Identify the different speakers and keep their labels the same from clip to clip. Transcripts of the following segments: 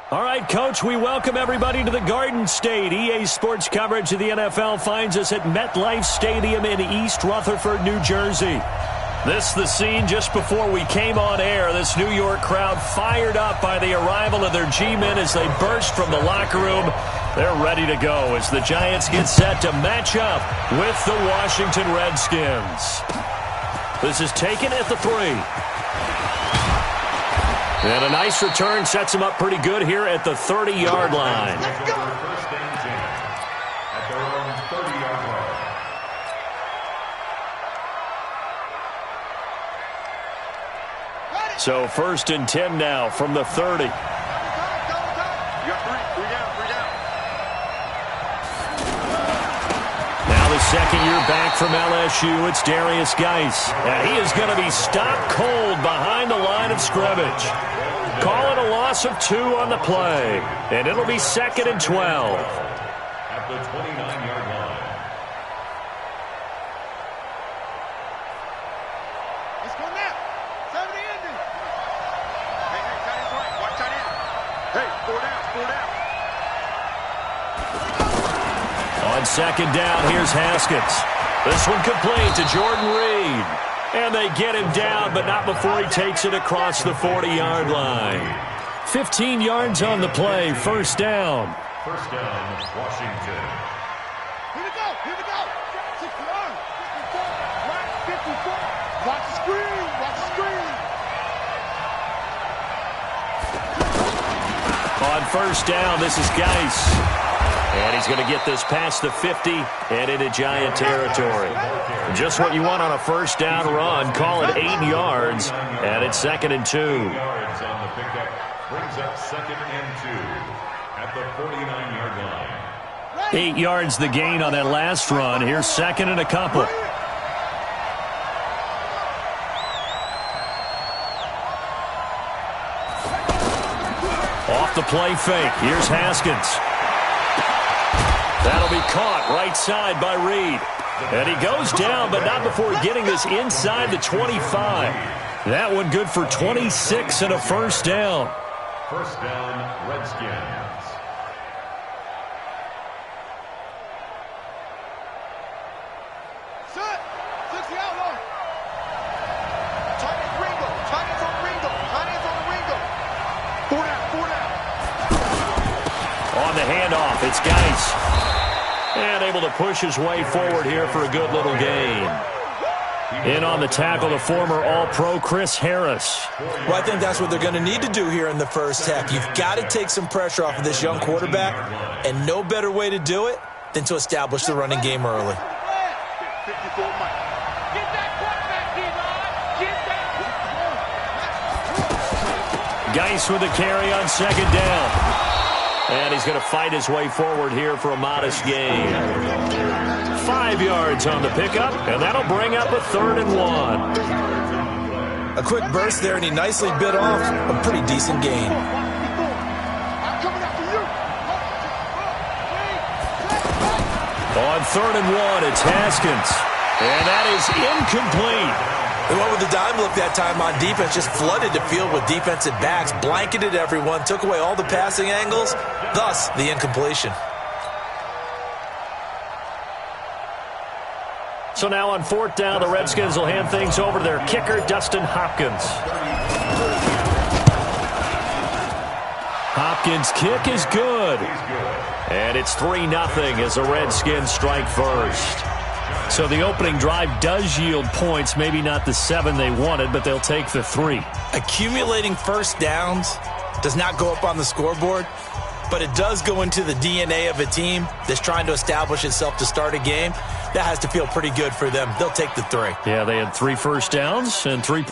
Speaker 1: All right, Coach, we welcome everybody to the Garden State. EA Sports coverage of the NFL finds us at MetLife Stadium in East Rutherford, New Jersey. This is the scene just before we came on air. This New York crowd fired up by the arrival of their G-men as they burst from the locker room. They're ready to go as the Giants get set to match up with the Washington Redskins. This is taken at the 3. And a nice return sets him up pretty good here at the 30-yard line. So 1st and 10 now from the 30.
Speaker 2: You got 3 down.
Speaker 1: Now the second year back from LSU, it's Darius Geis. And he is going to be stopped cold behind the line of scrimmage. Call it a loss of 2 on the play. And it'll be 2nd and 12.
Speaker 2: At the 29-yard line. Let's go now. 70 ending. Hey, tight end's right. Watch tight end. Hey, 4 down.
Speaker 1: On 2nd down, here's Haskins. This one complete to Jordan Reed. And they get him down, but not before he takes it across the 40-yard line. 15 yards on the play, 1st down.
Speaker 2: First down, Washington. Here we go. 61. 54. Watch the screen.
Speaker 1: On 1st down, this is Geis. And he's going to get this past the 50 and into Giant territory. Just what you want on a 1st down run. Call it 8 yards, and it's 2nd and 2.
Speaker 2: Yards on the pickup brings up 2nd and 2 at the 49-yard line.
Speaker 1: 8 yards the gain on that last run. Here's 2nd and a couple. Off the play fake. Here's Haskins. That'll be caught right side by Reed. And he goes down, but not before getting this inside the 25. That one good for 26 and a 1st down.
Speaker 2: First down, Redskins. Set. 60 outlaw. Tight end Ringo. Tight ends on Ringo. 4 down.
Speaker 1: On the handoff, it's Geis. And able to push his way forward here for a good little gain. In on the tackle, the former All-Pro Chris Harris.
Speaker 3: Well, I think that's what they're going to need to do here in the first half. You've got to take some pressure off of this young quarterback, and no better way to do it than to establish the running game early.
Speaker 1: Geis with a carry on 2nd down. And he's going to fight his way forward here for a modest gain. 5 yards on the pickup, and that'll bring up a 3rd and 1.
Speaker 3: A quick burst there, and he nicely bit off a pretty decent gain.
Speaker 1: On 3rd and 1, it's Haskins. And that is incomplete.
Speaker 3: They went with the dime look that time on defense, just flooded the field with defensive backs, blanketed everyone, took away all the passing angles, thus the incompletion.
Speaker 1: So now on 4th down, the Redskins will hand things over to their kicker, Dustin Hopkins. Hopkins' kick is good. And it's 3-0 as the Redskins strike first. So the opening drive does yield points, maybe not the 7 they wanted, but they'll take the 3.
Speaker 3: Accumulating first downs does not go up on the scoreboard, but it does go into the DNA of a team that's trying to establish itself to start a game. That has to feel pretty good for them. They'll take the 3.
Speaker 1: Yeah, they had 3 first downs and 3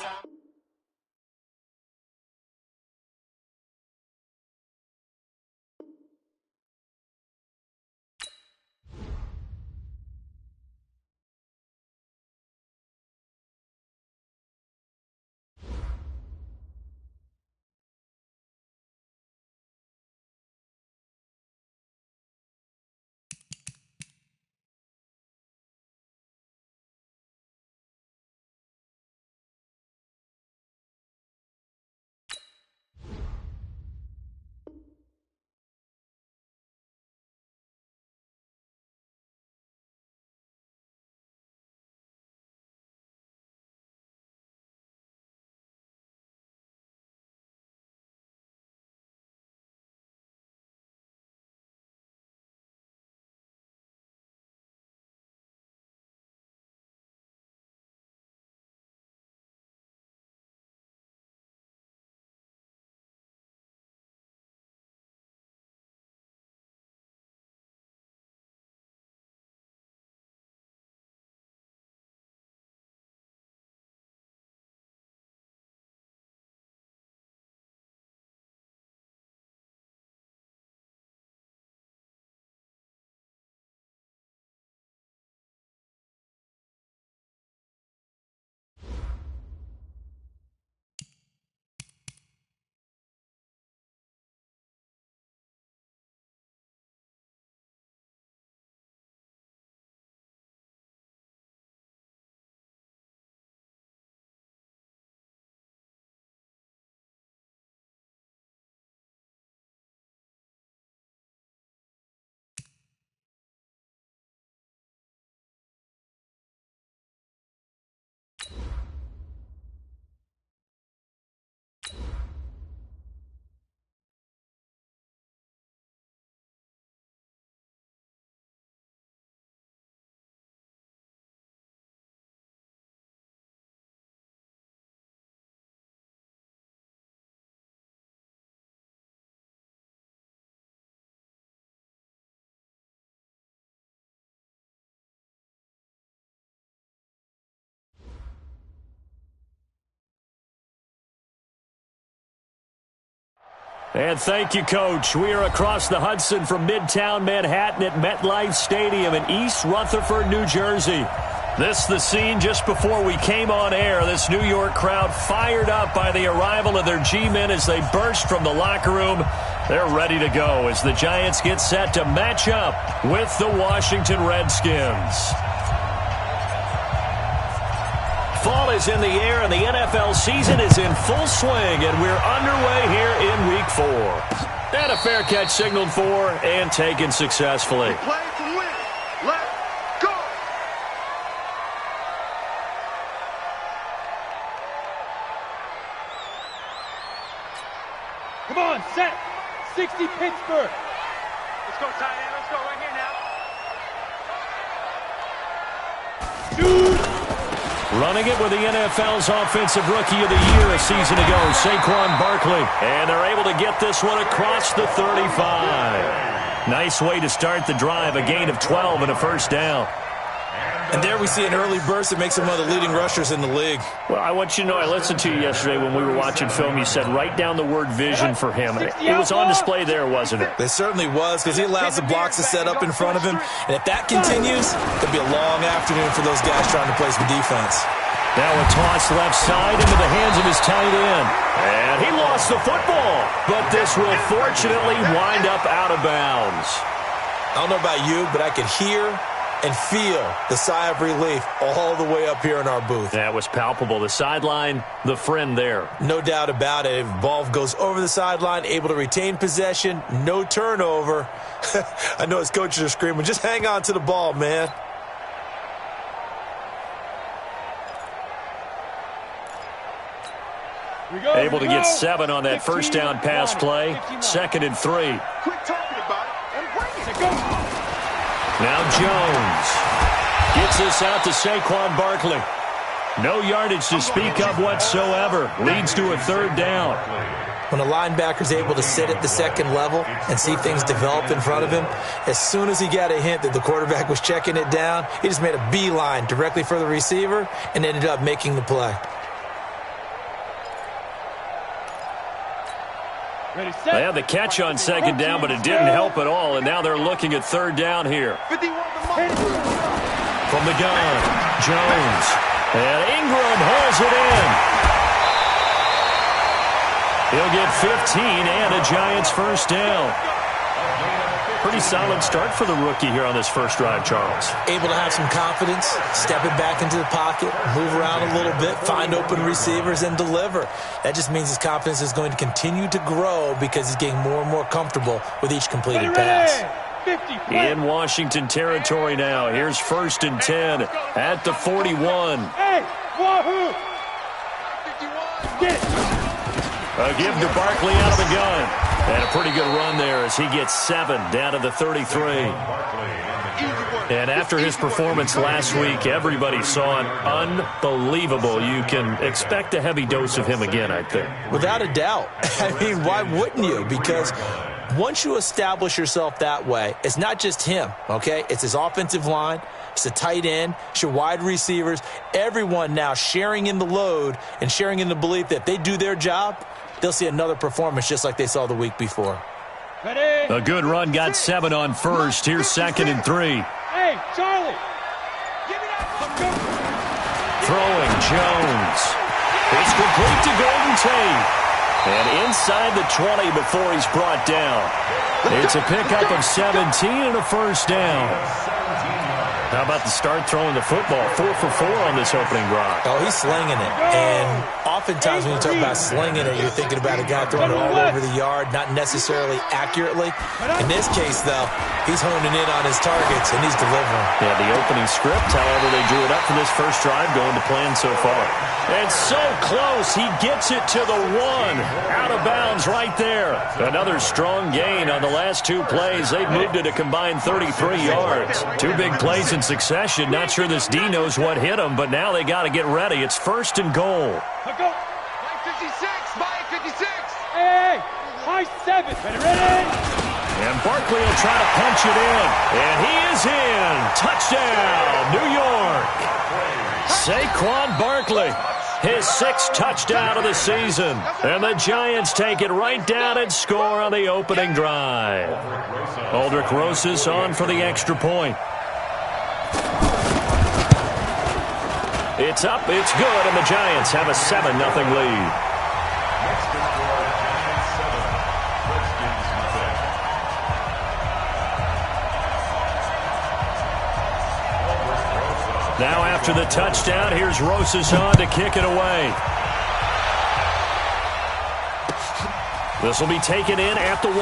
Speaker 1: And thank you, Coach. We are across the Hudson from Midtown Manhattan at MetLife Stadium in East Rutherford, New Jersey. This the scene just before we came on air. This New York crowd fired up by the arrival of their G-men as they burst from the locker room. They're ready to go as the Giants get set to match up with the Washington Redskins. Fall is in the air, and the NFL season is in full swing, and we're underway here in Week 4. And a fair catch signaled for and taken successfully.
Speaker 2: Play to win. Let's go.
Speaker 4: Come on, set. 60 Pittsburgh.
Speaker 2: Let's go, tight end. Let's go right here now.
Speaker 4: Dude.
Speaker 1: Running it with the NFL's Offensive Rookie of the Year a season ago, Saquon Barkley. And they're able to get this one across the 35. Nice way to start the drive, a gain of 12 and a first down.
Speaker 3: And there we see an early burst that makes him one of the leading rushers in the league.
Speaker 1: Well, I want you to know, I listened to you yesterday when we were watching film. You said write down the word vision for him. It was on display there, wasn't it?
Speaker 3: It certainly was, because he allows the blocks to set up in front of him. And if that continues, it'll be a long afternoon for those guys trying to play some defense.
Speaker 1: Now a toss left side into the hands of his tight end. And he lost the football. But this will fortunately wind up out of bounds.
Speaker 3: I don't know about you, but I could hear and feel the sigh of relief all the way up here in our booth.
Speaker 1: That was palpable. The sideline, the friend there.
Speaker 3: No doubt about it. If ball goes over the sideline, able to retain possession, no turnover. I know his coaches are screaming, just hang on to the ball, man.
Speaker 1: Able to get 7 on that first down pass play. 2nd and 3.
Speaker 2: Quit talking about it and bring it.
Speaker 1: Now Jones gets this out to Saquon Barkley. No yardage to speak of whatsoever. Leads to a 3rd down.
Speaker 3: When a linebacker's able to sit at the second level and see things develop in front of him, as soon as he got a hint that the quarterback was checking it down, he just made a beeline directly for the receiver and ended up making the play.
Speaker 1: They had the catch on 2nd down, but it didn't help at all, and now they're looking at 3rd down here.
Speaker 2: 51
Speaker 1: From the gun, Jones. And Ingram holds it in. He'll get 15 and a Giants first down. Pretty solid start for the rookie here on this first drive, Charles.
Speaker 3: Able to have some confidence, stepping back into the pocket, move around a little bit, find open receivers, and deliver. That just means his confidence is going to continue to grow because he's getting more and more comfortable with each completed pass.
Speaker 1: In Washington territory now. Here's 1st and 10 at the 41.
Speaker 4: Hey, wahoo!
Speaker 1: A give to Barkley out of the gun. And a pretty good run there as he gets 7 down to the 33. And after his performance last week, everybody saw an unbelievable. You can expect a heavy dose of him again, I think.
Speaker 3: Without a doubt. I mean, why wouldn't you? Because once you establish yourself that way, it's not just him, okay? It's his offensive line. It's the tight end. It's your wide receivers. Everyone now sharing in the load and sharing in the belief that if they do their job, they'll see another performance just like they saw the week before.
Speaker 1: A good run, got 7 on 1st. Here's 2nd and 3.
Speaker 4: Hey, Charlie!
Speaker 1: Throwing, Jones. It's complete to Golden Tate. And inside the 20 before he's brought down. It's a pickup of 17 and a first down. How about the start throwing the football? 4 for 4 on this opening drive.
Speaker 3: Oh, he's slinging it. And oftentimes when you talk about slinging it, you're thinking about a guy throwing it all over the yard, not necessarily accurately. In this case, though, he's honing in on his targets, and he's delivering.
Speaker 1: Yeah, the opening script, however, they drew it up for this first drive, going to plan so far. And so close, he gets it to the 1. Out of bounds right there. Another strong gain on the last 2 plays. They've moved it a combined 33 yards. 2 big plays in succession. Not sure this D knows what hit him, but now they got to get ready. It's 1st and goal.
Speaker 2: Mike 56, Mike 56.
Speaker 4: Hey, high 7. Ready?
Speaker 1: And Barkley will try to punch it in. And he is in. Touchdown, New York. Saquon Barkley. His 6th touchdown of the season. And the Giants take it right down and score on the opening drive. Aldrich Rosas on for the extra point. It's up, it's good, and the Giants have a 7-0 lead. Now after the touchdown, here's Rosas on to kick it away. This will be taken in at the 1.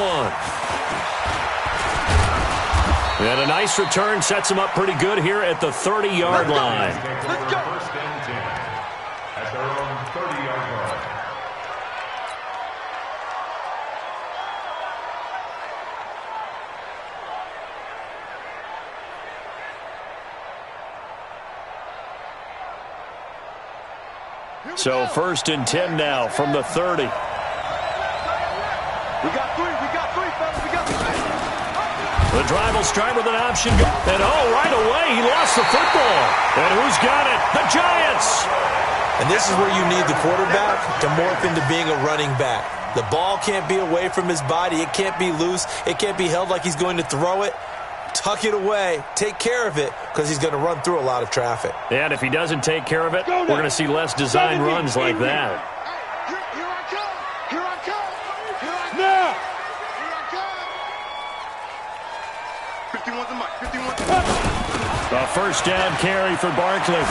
Speaker 1: And a nice return sets him up pretty good here at the 30-yard line.
Speaker 2: Let's go.
Speaker 5: First and 10 at their own 30-yard line.
Speaker 1: So 1st and 10 now from the 30.
Speaker 2: We got 3, fellas, we got 3.
Speaker 1: The drive will start with an option. And right away, he lost the football. And who's got it? The Giants!
Speaker 3: And this is where you need the quarterback to morph into being a running back. The ball can't be away from his body. It can't be loose. It can't be held like he's going to throw it. Tuck it away. Take care of it because he's going to run through a lot of traffic.
Speaker 1: And if he doesn't take care of it, we're going to see less design runs like that.
Speaker 2: Here I come. Here I come. Here I come.
Speaker 4: Now!
Speaker 2: Here I come. 51's the mic. 51's the mic.
Speaker 1: A first down carry for Barkley.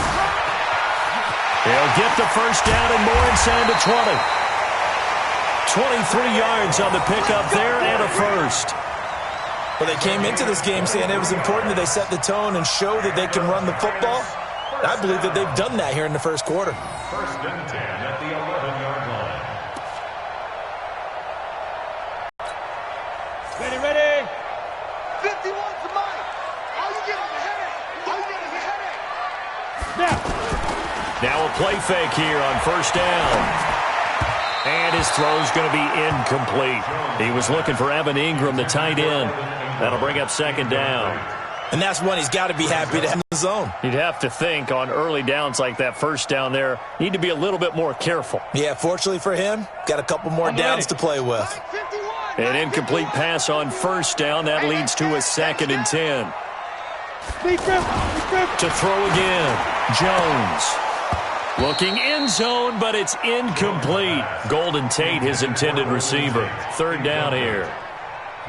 Speaker 1: He'll get the first down and more inside the 20. 23 yards on the pickup there and a first.
Speaker 3: Well, they came into this game saying it was important that they set the tone and show that they can run the football. And I believe that they've done that here in the first quarter.
Speaker 5: First and 10 at the 11-yard line.
Speaker 4: Ready?
Speaker 2: 51's the mic. All you get is a headache.
Speaker 4: Now!
Speaker 1: Now a play fake here on first down. And his throw's going to be incomplete. He was looking for Evan Ingram, the tight end. That'll bring up second down.
Speaker 3: And that's one he's got to be happy to have in the zone.
Speaker 1: You'd have to think on early downs like that first down there, need to be a little bit more careful.
Speaker 3: Yeah, fortunately for him, got a couple more downs to play with.
Speaker 2: 51.
Speaker 1: An incomplete pass on first down. That leads to a 2nd and 10. To throw again, Jones. Looking end zone, but it's incomplete. Golden Tate, his intended receiver. 3rd down here.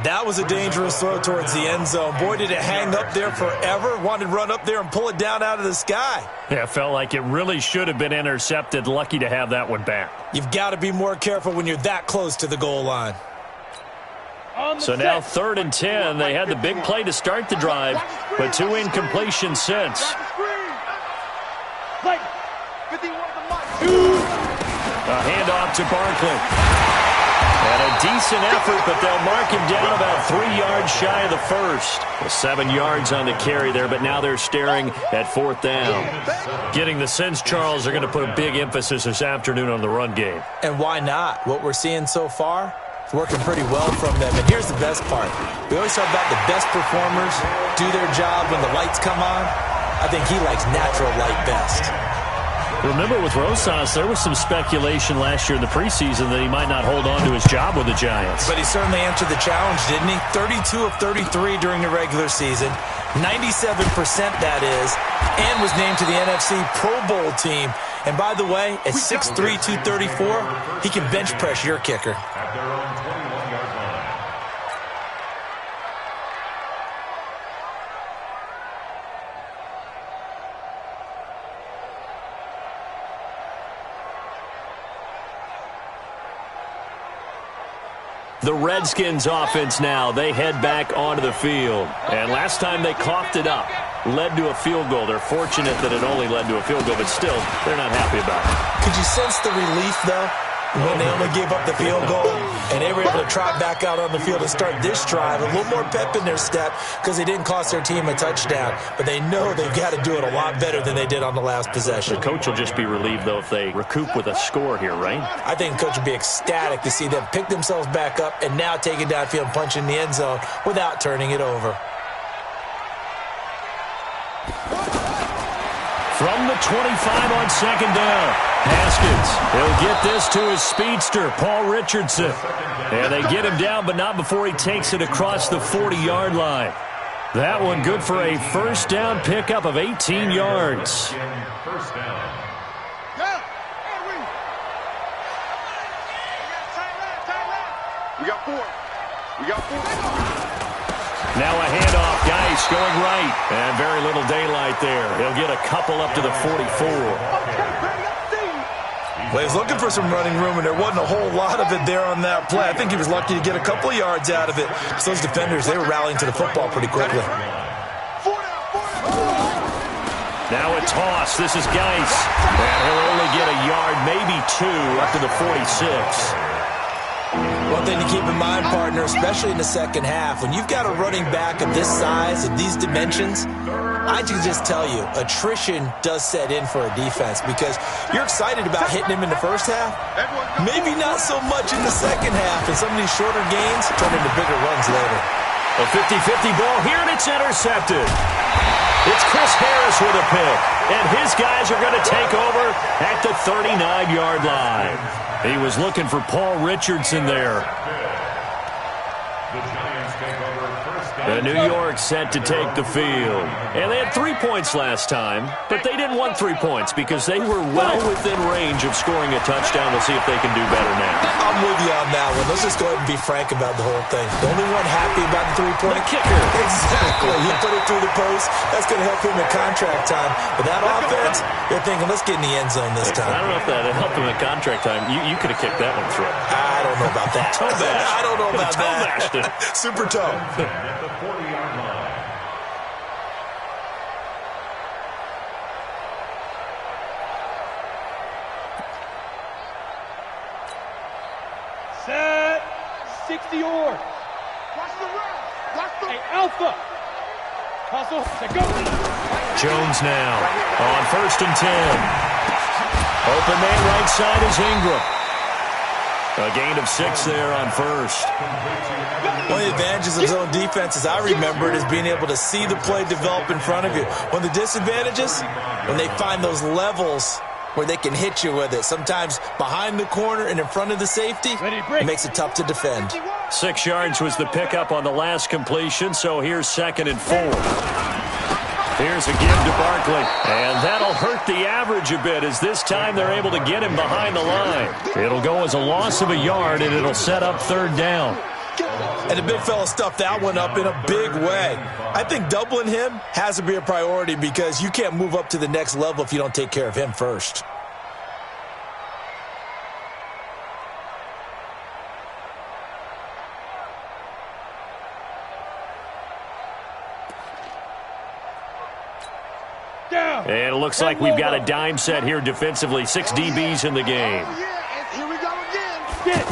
Speaker 3: That was a dangerous throw towards the end zone. Boy, did it hang up there forever. Wanted to run up there and pull it down out of the sky.
Speaker 1: Yeah, felt like it really should have been intercepted. Lucky to have that one back.
Speaker 3: You've got to be more careful when you're that close to the goal line.
Speaker 1: So now 3rd and 10. They had the big play to start the drive, but 2 incompletions since.
Speaker 2: 51's the mic.
Speaker 1: A handoff to Barkley. And a decent effort, but they'll mark him down about 3 yards shy of the first. Well, 7 yards on the carry there, but now they're staring at 4th down. Getting the sense, Charles, they're going to put a big emphasis this afternoon on the run game.
Speaker 3: And why not? What we're seeing so far is working pretty well from them. And here's the best part. We always talk about the best performers do their job when the lights come on. I think he likes natural light best.
Speaker 1: Remember with Rosas, there was some speculation last year in the preseason that he might not hold on to his job with the Giants.
Speaker 3: But he certainly answered the challenge, didn't he? 32 of 33 during the regular season. 97% that is. And was named to the NFC Pro Bowl team. And by the way, at 6'3", 234, he can bench press your kicker.
Speaker 5: At their own 21-yard line.
Speaker 1: The Redskins offense now, they head back onto the field. And last time they coughed it up, led to a field goal. They're fortunate that it only led to a field goal, but still, they're not happy about it.
Speaker 3: Could you sense the relief, though, when they only gave up the field goal and they were able to trot back out on the field and start this drive? A little more pep in their step because they didn't cost their team a touchdown. But they know they've got to do it a lot better than they did on the last possession.
Speaker 1: The coach will just be relieved, though, if they recoup with a score here, right?
Speaker 3: I think the coach would be ecstatic to see them pick themselves back up and now take it downfield and punch in the end zone without turning it over.
Speaker 1: From the 25 on second down. Haskins, he'll get this to his speedster, Paul Richardson. And they get him down, but not before he takes it across the 40-yard line. That one good for a first down pickup of 18 yards.
Speaker 5: First down.
Speaker 2: We got four.
Speaker 1: Now a handoff. Geis going right. And very little daylight there. He'll get a couple up to the 44.
Speaker 3: Well, he was looking for some running room, and there wasn't a whole lot of it there on that play. I think he was lucky to get a couple of yards out of it. So those defenders, they were rallying to the football pretty quickly.
Speaker 1: Now a toss. This is Geis. And he'll only get a yard, maybe two, up to the 46.
Speaker 3: One thing to keep in mind, partner, especially in the second half, when you've got a running back of this size, of these dimensions, I can just tell you, attrition does set in for a defense because you're excited about hitting him in the first half, maybe not so much in the second half, and some of these shorter gains turn into bigger runs later.
Speaker 1: A 50-50 ball here, and it's intercepted. It's Chris Harris with a pick, and his guys are going to take over at the 39-yard line. He was looking for Paul Richardson there.
Speaker 5: The Giants take over first down.
Speaker 1: The New York set to take the field. And they had 3 points last time, but they didn't want 3 points because they were well within range of scoring a touchdown. We'll see if they can do better now.
Speaker 3: I'm with you on that one. Let's just go ahead and be frank about the whole thing. The only one happy about the 3-point
Speaker 1: kicker.
Speaker 3: Exactly. He put it through the post. That's going to help him in contract time. But that offense, they're thinking, let's get in the end zone this time.
Speaker 1: I don't know if that helped him in contract time. You could have kicked that one through.
Speaker 3: I don't know about that.
Speaker 1: Toe bash.
Speaker 3: I don't know about
Speaker 1: Toe
Speaker 3: that.
Speaker 1: bashed it.
Speaker 3: Super toe.
Speaker 5: At the 40-yard line.
Speaker 4: Set. 60 yards. Hey, Alpha. Hustle. Set, go.
Speaker 1: Jones now on 1st and 10. Open man right side is Ingram. A gain of 6 there on first.
Speaker 3: One of the advantages of zone defense, as I remember it, is being able to see the play develop in front of you. One of the disadvantages, when they find those levels where they can hit you with it, sometimes behind the corner and in front of the safety, it makes it tough to defend.
Speaker 1: 6 yards was the pickup on the last completion, so here's 2nd and 4. Here's a give to Barkley, and that'll hurt the average a bit as this time they're able to get him behind the line. It'll go as a loss of a yard, and it'll set up 3rd down.
Speaker 3: And the big fella stuffed that one up in a big way. I think doubling him has to be a priority because you can't move up to the next level if you don't take care of him first.
Speaker 1: And it looks like we've got a dime set here defensively. 6 DBs in the game.
Speaker 2: Here we go again.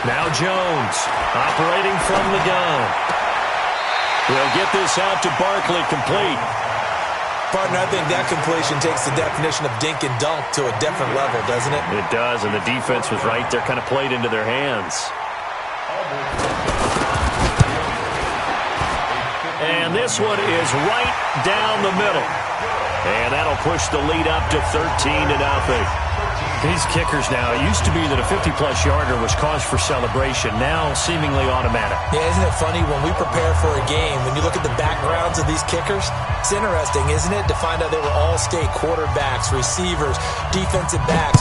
Speaker 1: Now Jones operating from the gun. We'll get this out to Barkley, complete.
Speaker 3: Partner, I think that completion takes the definition of dink and dunk to a different level, doesn't it?
Speaker 1: It does, and the defense was right there, kind of played into their hands. And this one is right down the middle. And that'll push the lead up to 13-0. These kickers now, it used to be that a 50-plus yarder was cause for celebration, now seemingly automatic.
Speaker 3: Yeah, isn't it funny when we prepare for a game, when you look at the backgrounds of these kickers, it's interesting, isn't it, to find out they were all-state quarterbacks, receivers, defensive backs,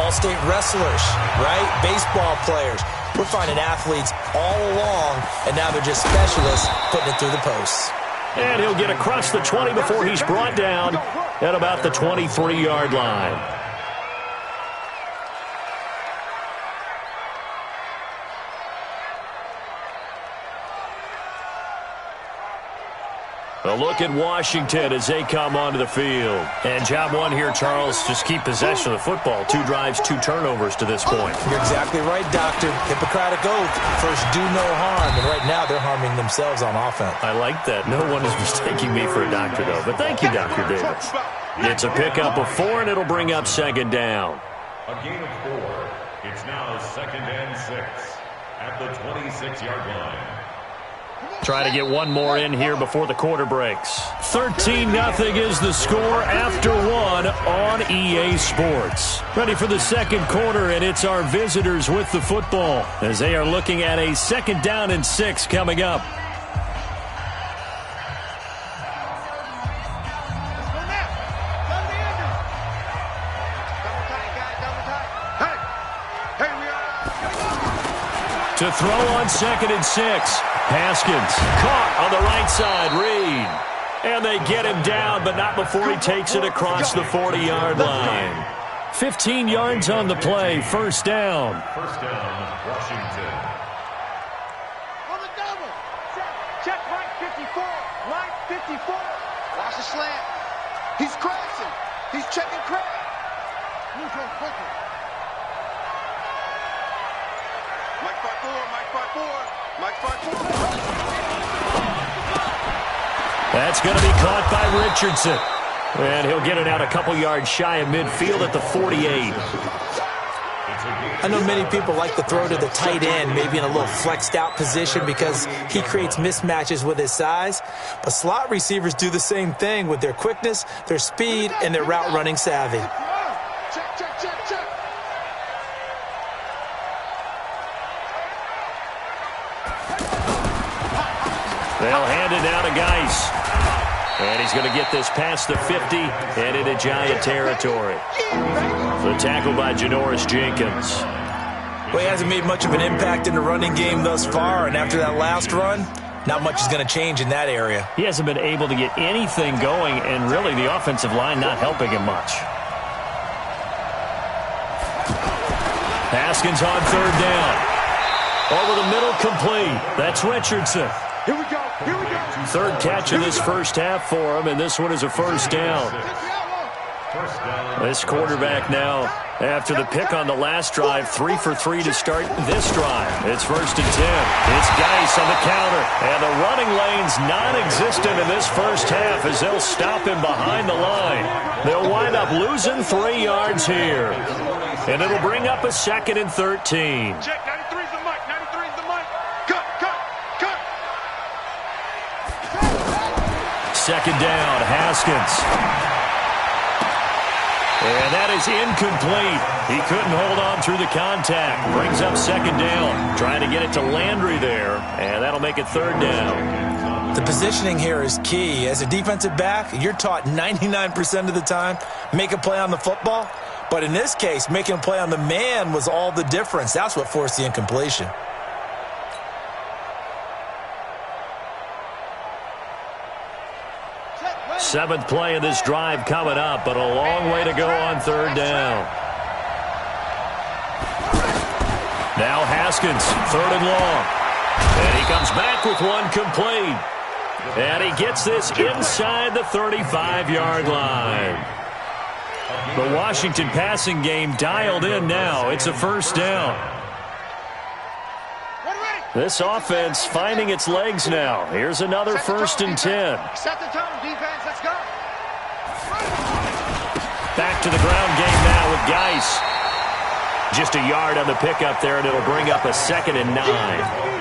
Speaker 3: all-state wrestlers, right? Baseball players. We're finding athletes all along, and now they're just specialists putting it through the posts.
Speaker 1: And he'll get across the 20 before he's brought down at about the 23-yard line. A look at Washington as they come onto the field. And job one here, Charles, just keep possession of the football. 2 drives, 2 turnovers to this point.
Speaker 3: You're exactly right, Doctor. Hippocratic oath. First, do no harm. And right now, they're harming themselves on offense.
Speaker 1: I like that. No one is mistaking me for a doctor, though. But thank you, Dr. Davis. It's a pickup of 4, and it'll bring up 2nd down.
Speaker 5: A gain of 4. It's now 2nd and 6 at the 26-yard line.
Speaker 1: Try to get one more in here before the quarter breaks. 13-0 is the score after one on EA Sports. Ready for the second quarter, and it's our visitors with the football as they are looking at a 2nd down and 6 coming up. To throw on 2nd and 6. Haskins caught on the right side. Reed. And they get him down, but not before he takes it across the 40-yard line. 15 yards on the play. First down.
Speaker 5: First down, Washington.
Speaker 2: On the double. Check right 54. Right 54. Watch the slant. He's crashing. He's checking crack. Neutral quicker. Mike 5-4. Mike 5-4. Mike 5-4.
Speaker 1: That's going to be caught by Richardson. And he'll get it out a couple yards shy of midfield at the 48.
Speaker 3: I know many people like to throw to the tight end, maybe in a little flexed out position because he creates mismatches with his size. But slot receivers do the same thing with their quickness, their speed, and their route running savvy.
Speaker 2: Check, check, check, check.
Speaker 1: They'll hand it down to Geis. And he's going to get this past the 50 and into Giant territory. The tackle by Janoris Jenkins.
Speaker 3: Well, he hasn't made much of an impact in the running game thus far, and after that last run, not much is going to change in that area.
Speaker 1: He hasn't been able to get anything going, and really the offensive line not helping him much. Haskins on 3rd down. Over the middle, complete. That's Richardson.
Speaker 2: Here we go. Here we go.
Speaker 1: 3rd catch of this first half for him, and this one is a first down. This quarterback now, after the pick on the last drive, 3 for 3 to start this drive. It's 1st and 10. It's Geis on the counter, and the running lane's non-existent in this first half as they'll stop him behind the line. They'll wind up losing 3 yards here, and it'll bring up a 2nd and 13.
Speaker 2: Check, 93's the mic. 93's the mic. Cut, cut, cut.
Speaker 1: 2nd down, Haskins. And that is incomplete. He couldn't hold on through the contact. Brings up 2nd down. Trying to get it to Landry there. And that'll make it 3rd down.
Speaker 3: The positioning here is key. As a defensive back, you're taught 99% of the time, make a play on the football. But in this case, making a play on the man was all the difference. That's what forced the incompletion.
Speaker 1: Seventh play of this drive coming up, but a long way to go on 3rd down. Now Haskins, 3rd and long. And he comes back with one complete. And he gets this inside the 35-yard line. The Washington passing game dialed in now. It's a first down. This offense finding its legs now. Here's another 1st and 10.
Speaker 2: Set the tone, defense. Let's go.
Speaker 1: Back to the ground game now with Geis. Just a yard on the pickup there, and it'll bring up a 2nd and 9.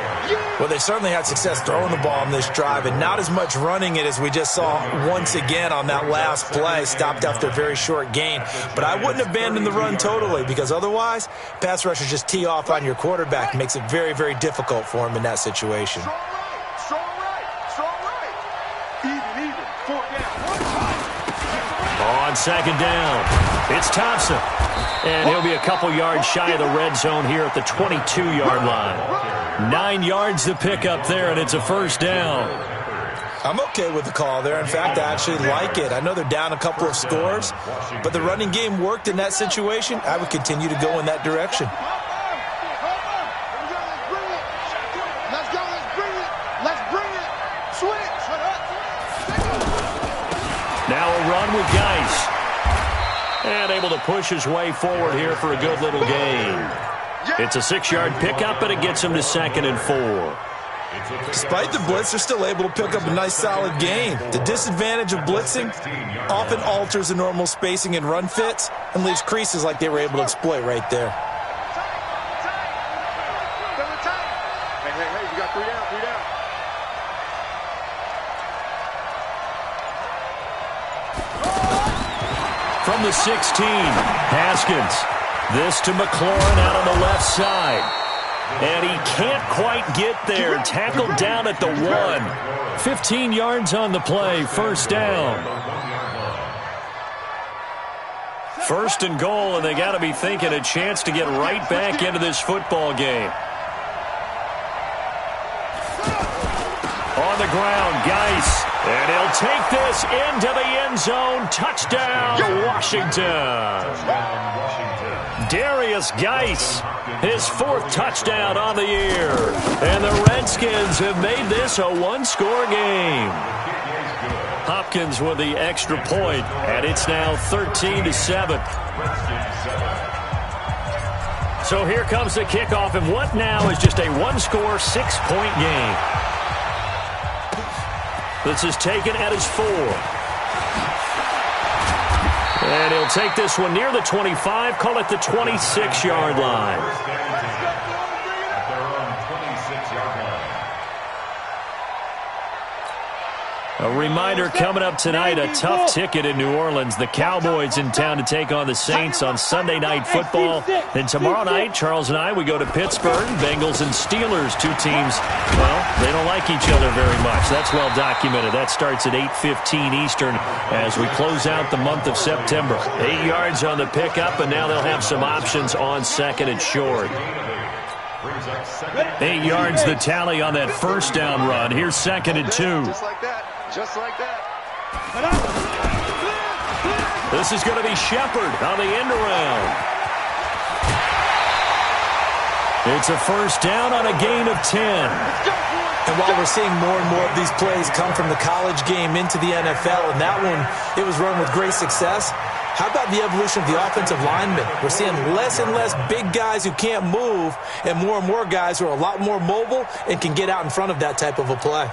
Speaker 3: Well, they certainly had success throwing the ball on this drive, and not as much running it as we just saw once again on that last play. Stopped after a very short gain. But I wouldn't abandon the run totally, because otherwise, pass rushers just tee off on your quarterback. It makes it very, very difficult for him in that situation.
Speaker 2: Strong right. Even. 4 down.
Speaker 1: On 2nd down, it's Thompson. And he'll be a couple yards shy of the red zone here at the 22-yard line. 9 yards to pick up there, and it's a first down.
Speaker 3: I'm okay with the call there. In fact, I actually like it. I know they're down a couple of scores, but the running game worked in that situation. I would continue to go in that direction.
Speaker 2: Let's go. Let's bring it. Switch.
Speaker 1: Now a run with Geis. And able to push his way forward here for a good little gain. It's a 6-yard pickup, but it gets him to 2nd and 4.
Speaker 3: Despite the blitz, they're still able to pick up a nice solid gain. The disadvantage of blitzing often alters the normal spacing and run fits and leaves creases like they were able to exploit right there.
Speaker 2: Hey, we got 3 down.
Speaker 1: from the 16. Haskins. This to McLaurin out on the left side. And he can't quite get there. Tackled down at the 1. 15 yards on the play. First down. First and goal, and they got to be thinking a chance to get right back into this football game. On the ground, Geis. And he'll take this into the end zone. Touchdown, Washington. Darius Geis, his 4th touchdown on the year. And the Redskins have made this a one-score game. Hopkins with the extra point, and it's now 13-7. So here comes the kickoff, and what now is just a one-score, 6-point game. This is taken at his 4. And he'll take this one near the 25, call it the 26-yard line. A reminder coming up tonight, a tough ticket in New Orleans. The Cowboys in town to take on the Saints on Sunday Night Football. Then tomorrow night, Charles and I, we go to Pittsburgh. Bengals and Steelers, 2 teams, well, they don't like each other very much. That's well documented. That starts at 8:15 Eastern as we close out the month of September. 8 yards on the pickup, and now they'll have some options on second and short. 8 yards the tally on that first down run. Here's second and 2.
Speaker 2: Just like that. Just like that.
Speaker 1: This is going to be Shepard on the end around. It's a first down on a gain of 10.
Speaker 3: And while we're seeing more and more of these plays come from the college game into the NFL, and that one, it was run with great success, how about the evolution of the offensive linemen? We're seeing less and less big guys who can't move and more guys who are a lot more mobile and can get out in front of that type of a play.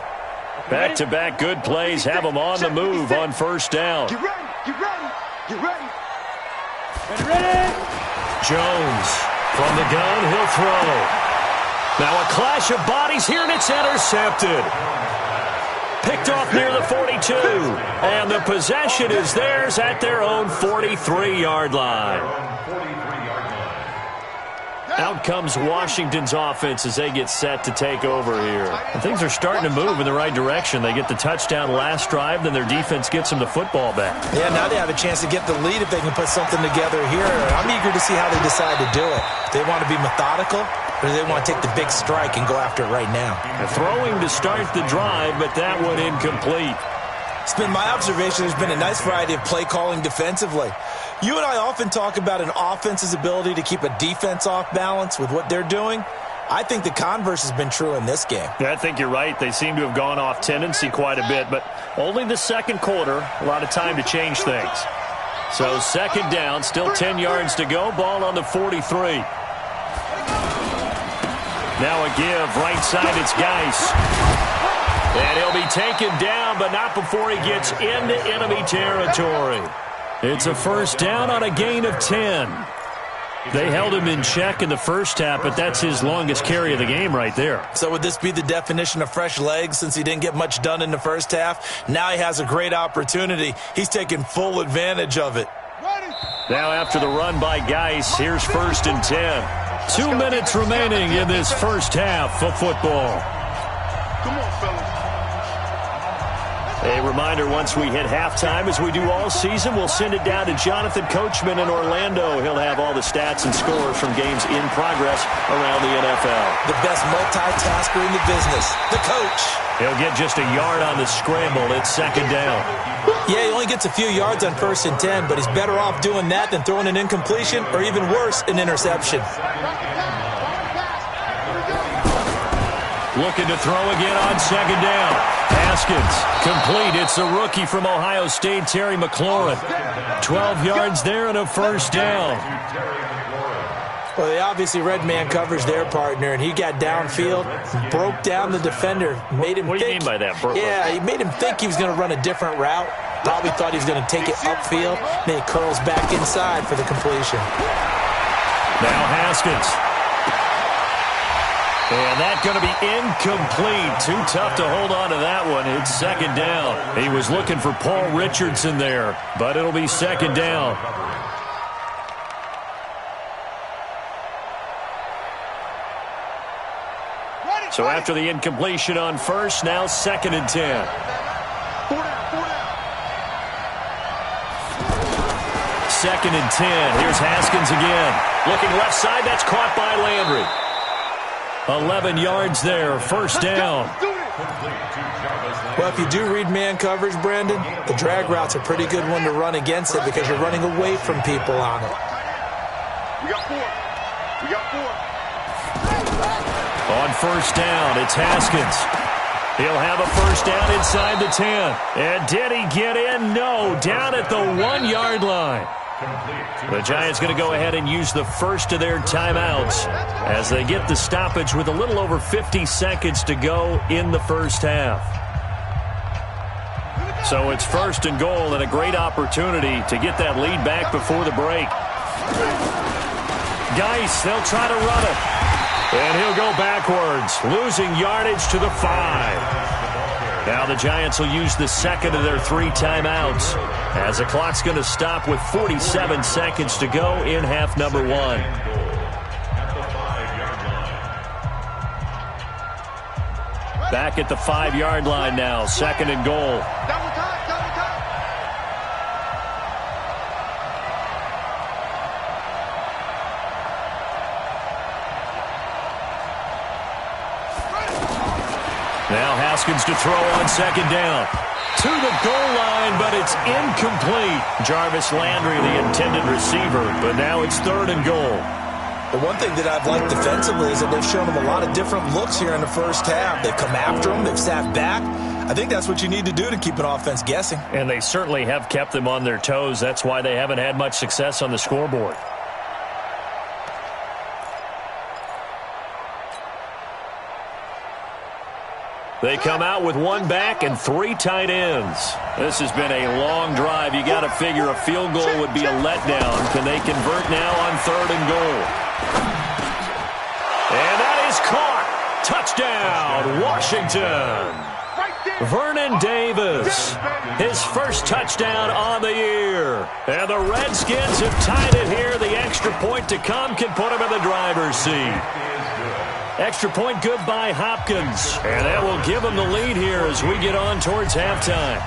Speaker 1: Back-to-back good plays have them on the move on first down.
Speaker 2: Get ready. Get ready. Get ready.
Speaker 4: Ready.
Speaker 1: Jones from the gun, he'll throw. Now a clash of bodies here, and it's intercepted. Picked off near the 42. And the possession is theirs at their own 43-yard line. Out comes Washington's offense as they get set to take over here. And things are starting to move in the right direction. They get the touchdown last drive, then their defense gets them the football back.
Speaker 3: Yeah, now they have a chance to get the lead if they can put something together here. I'm eager to see how they decide to do it. They want to be methodical, or do they want to take the big strike and go after it right now?
Speaker 1: They're throwing to start the drive, but that one incomplete.
Speaker 3: It's been my observation there's been a nice variety of play calling defensively. You and I often talk about an offense's ability to keep a defense off balance with what they're doing. I think the converse has been true in this game.
Speaker 1: Yeah, I think you're right. They seem to have gone off tendency quite a bit, but only the second quarter, a lot of time to change things. So second down, still 10 yards to go, ball on the 43. Now a give, right side, it's Geis. And he'll be taken down, but not before he gets into enemy territory. It's a first down on a gain of 10. They held him in check in the first half, but that's his longest carry of the game right there.
Speaker 3: So would this be the definition of fresh legs since he didn't get much done in the first half? Now he has a great opportunity. He's taking full advantage of it.
Speaker 1: Now after the run by Geis, here's first and 10. 2 minutes remaining in this first half of football.
Speaker 2: Come on, fellas.
Speaker 1: A reminder, once we hit halftime, as we do all season, we'll send it down to Jonathan Coachman in Orlando. He'll have all the stats and scores from games in progress around the NFL.
Speaker 3: The best multitasker in the business, the coach.
Speaker 1: He'll get just a yard on the scramble. It's second down.
Speaker 3: Yeah, he only gets a few yards on first and 10, but he's better off doing that than throwing an incompletion or even worse, an interception.
Speaker 1: Looking to throw again on second down. Haskins, complete. It's the rookie from Ohio State, Terry McLaurin. 12 yards there and a first down.
Speaker 3: Well, they obviously read man coverage their partner, and he got downfield, broke down the defender, made him
Speaker 1: What do you mean by that, Burke?
Speaker 3: Yeah, he made him think he was going to run a different route. Probably thought he was going to take it upfield. Then he curls back inside for the completion.
Speaker 1: Now Haskins. And that's going to be incomplete. Too tough to hold on to that one. It's second down. He was looking for Paul Richardson there, but it'll be second down. So after the incompletion on first, now second and 10. Second and 10. Here's Haskins again. Looking left side. That's caught by Landry. 11 yards there. First down.
Speaker 3: Well, if you do read man coverage, Brandon, the drag route's a pretty good one to run against it because you're running away from people on it.
Speaker 2: We got four.
Speaker 1: On first down, it's Haskins. He'll have a first down inside the 10. And did he get in? No. Down at the 1-yard line. The Giants going to go ahead and use the first of their timeouts as they get the stoppage with a little over 50 seconds to go in the first half. So it's first and goal and a great opportunity to get that lead back before the break. Geis, they'll try to run it. And he'll go backwards, losing yardage to the 5. Now the Giants will use the second of their 3 timeouts as the clock's going to stop with 47 seconds to go in half number 1. Back at the 5-yard line now, second and goal. Now Haskins to throw on second down. To the goal line, but it's incomplete. Jarvis Landry, the intended receiver, but now it's third and goal.
Speaker 3: The one thing that I've liked defensively is that they've shown them a lot of different looks here in the first half. They've come after them. They've sat back. I think that's what you need to do to keep an offense guessing.
Speaker 1: And they certainly have kept them on their toes. That's why they haven't had much success on the scoreboard. They come out with 1 back and 3 tight ends. This has been a long drive. You got to figure a field goal would be a letdown. Can they convert now on third and goal? And that is caught. Touchdown, Washington. Vernon Davis, his first touchdown on the year. And the Redskins have tied it here. The extra point to come can put them in the driver's seat. Extra point good by Hopkins. And that will give them the lead here as we get on towards halftime.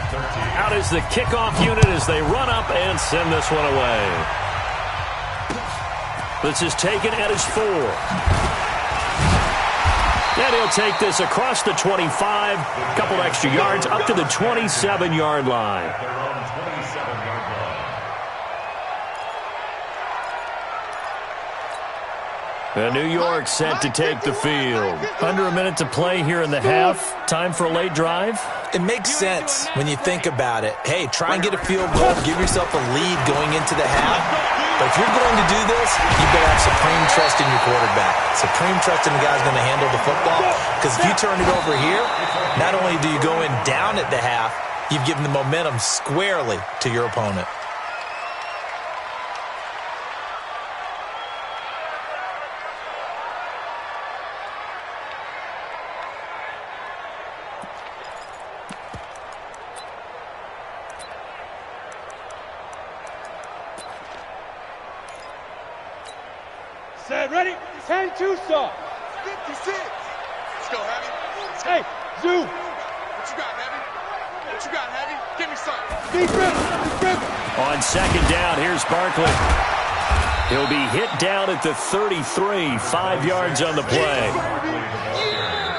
Speaker 1: Out is the kickoff unit as they run up and send this one away. This is taken at his 4. And he'll take this across the 25. A couple extra yards up to the 27-yard line. New York set to take the field. Under a minute to play here in the half. Time for a late drive.
Speaker 3: It makes sense when you think about it. Hey, try and get a field goal. Give yourself a lead going into the half. But if you're going to do this, you better have supreme trust in your quarterback. Supreme trust in the guy's going to handle the football. Because if you turn it over here, not only do you go in down at the half, you've given the momentum squarely to your opponent.
Speaker 4: Set, ready? 10-2 start.
Speaker 2: 56. Let's go, Heavy.
Speaker 4: Hey, Zoo.
Speaker 2: What you got, Heavy? What you got, Heavy? Give me something.
Speaker 4: Deep rip.
Speaker 1: On second down, here's Barkley. He'll be hit down at the 33, 5 yards on the play.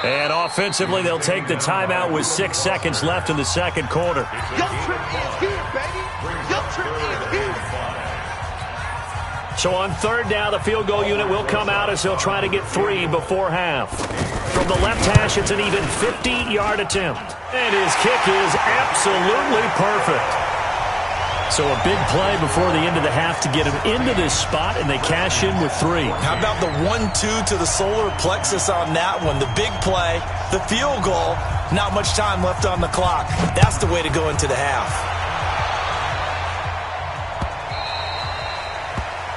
Speaker 1: And offensively, they'll take the timeout with 6 seconds left in the second quarter.
Speaker 2: Yo, Trip is here, baby. Yo, Trip is here.
Speaker 1: So on third down, the field goal unit will come out as he'll try to get 3 before half. From the left hash, it's an even 50-yard attempt. And his kick is absolutely perfect. So a big play before the end of the half to get him into this spot, and they cash in with 3.
Speaker 3: How about the 1-2 to the solar plexus on that one? The big play, the field goal, not much time left on the clock. That's the way to go into the half.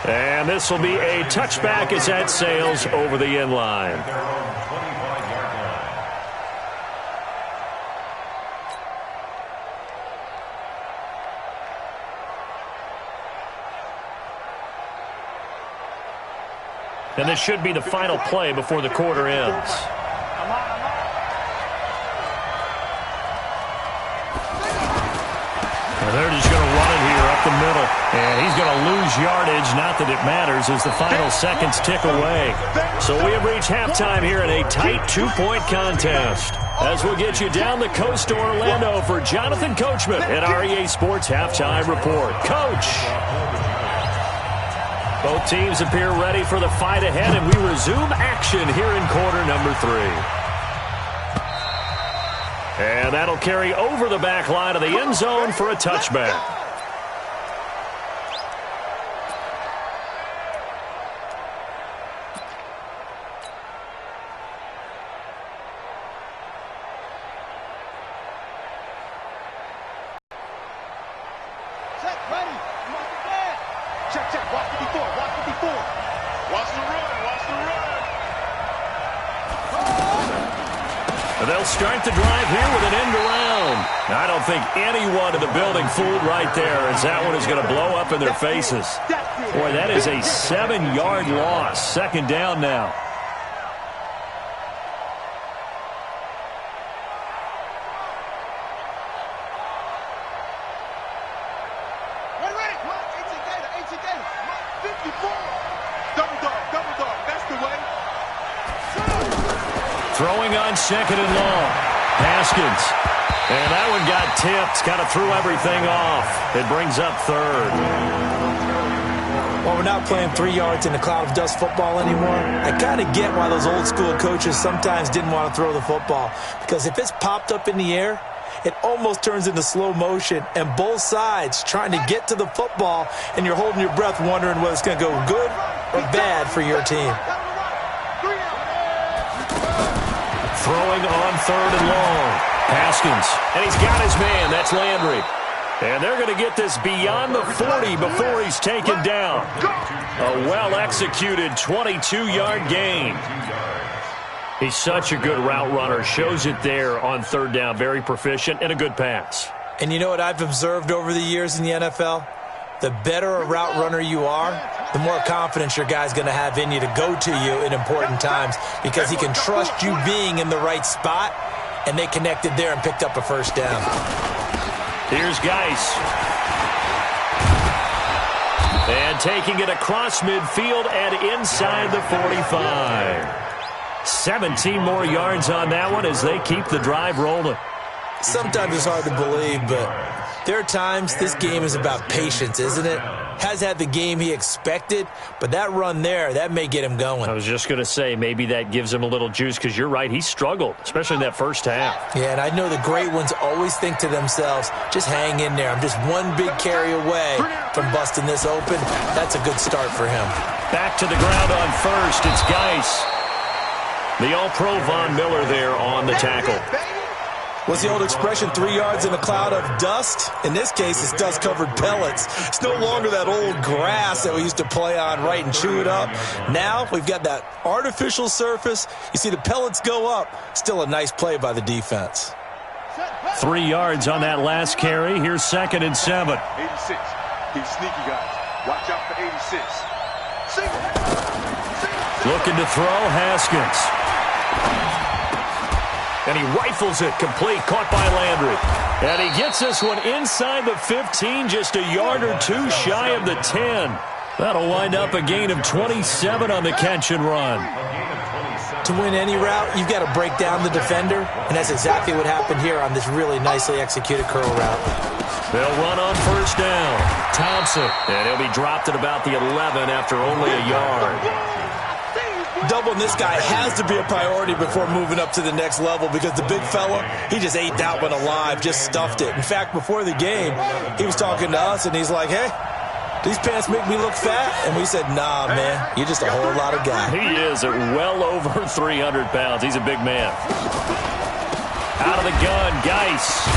Speaker 1: And this will be a touchback as that sails over the end line. And this should be the final play before the quarter ends. And they're just going to run it here up the middle. And he's going to lose yardage. Not that it matters as the final seconds tick away. So we have reached halftime here in a tight 2-point contest. As we'll get you down the coast to Orlando for Jonathan Coachman at our EA Sports Halftime Report. Coach! Both teams appear ready for the fight ahead, and we resume action here in quarter number 3. And that'll carry over the back line of the end zone for a touchback. They'll start the drive here with an end around. I don't think anyone in the building fooled right there, as that one is going to blow up in their faces. Boy, that is a 7-yard loss. Second down now. Throwing on second and long. Haskins. And that one got tipped. Kind of threw everything off. It brings up third.
Speaker 3: Well, we're not playing 3 yards in a cloud of dust football anymore. I kind of get why those old school coaches sometimes didn't want to throw the football. Because if it's popped up in the air, it almost turns into slow motion. And both sides trying to get to the football, and you're holding your breath wondering whether it's going to go good or bad for your team.
Speaker 1: Throwing on third and long. Haskins. And he's got his man. That's Landry. And they're going to get this beyond the 40 before he's taken down. A well-executed 22-yard gain. He's such a good route runner. Shows it there on third down. Very proficient and a good pass.
Speaker 3: And you know what I've observed over the years in the NFL? The better a route runner you are, the more confidence your guy's going to have in you to go to you in important times because he can trust you being in the right spot, and they connected there and picked up a first down.
Speaker 1: Here's Geis. And taking it across midfield and inside the 45. 17 more yards on that one as they keep the drive rolling.
Speaker 3: Sometimes it's hard to believe, but there are times this game is about patience, isn't it? Has had the game he expected, but that run there, that may get him going.
Speaker 1: I was just going to say, maybe that gives him a little juice because you're right, he struggled, especially in that first half.
Speaker 3: Yeah, and I know the great ones always think to themselves, just hang in there. I'm just one big carry away from busting this open. That's a good start for him.
Speaker 1: Back to the ground on first, it's Geis. The All-Pro Von Miller there on the tackle.
Speaker 3: What's the old expression, 3 yards in a cloud of dust? In this case, it's dust-covered pellets. It's no longer that old grass that we used to play on, right, and chew it up. Now we've got that artificial surface. You see the pellets go up. Still a nice play by the defense.
Speaker 1: 3 yards on that last carry. Here's 2nd and 7.
Speaker 2: 86. Keep sneaky, guys. Watch out for 86.
Speaker 1: Looking to throw, Haskins. And he rifles it complete, caught by Landry. And he gets this one inside the 15, just a yard or two shy of the 10. That'll wind up a gain of 27 on the catch and run.
Speaker 3: To win any route, you've got to break down the defender, and that's exactly what happened here on this really nicely executed curl route.
Speaker 1: They'll run on first down. Thompson. And he'll be dropped at about the 11 after only a yard.
Speaker 3: Doubling this guy has to be a priority before moving up to the next level because the big fella, he just ate that one alive, just stuffed it. In fact, before the game, he was talking to us, and he's like, hey, these pants make me look fat? And we said, nah, man, you're just a whole lot of guy.
Speaker 1: He is at well over 300 pounds. He's a big man. Out of the gun, Geis.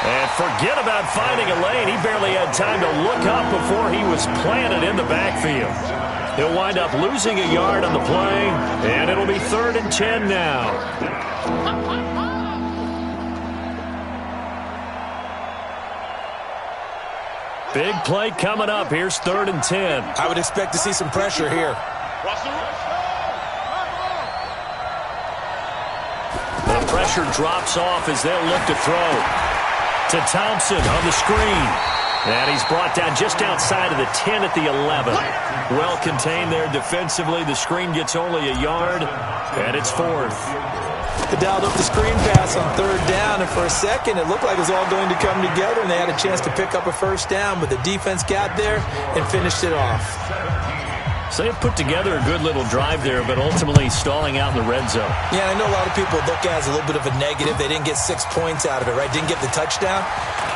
Speaker 1: And forget about finding a lane. He barely had time to look up before he was planted in the backfield. He'll wind up losing a yard on the play, and it'll be 3rd and 10 now. Big play coming up. Here's 3rd and 10.
Speaker 3: I would expect to see some pressure here.
Speaker 1: The pressure drops off as they'll look to throw. To Thompson on the screen. And he's brought down just outside of the 10 at the 11. Well contained there defensively. The screen gets only a yard, and it's 4th.
Speaker 3: They dialed up the screen pass on 3rd down, and for a second it looked like it was all going to come together, and they had a chance to pick up a 1st down, but the defense got there and finished it off.
Speaker 1: So they've put together a good little drive there, but ultimately stalling out in the red zone.
Speaker 3: Yeah, I know a lot of people look at it as a little bit of a negative. They didn't get 6 points out of it, right? Didn't get the touchdown.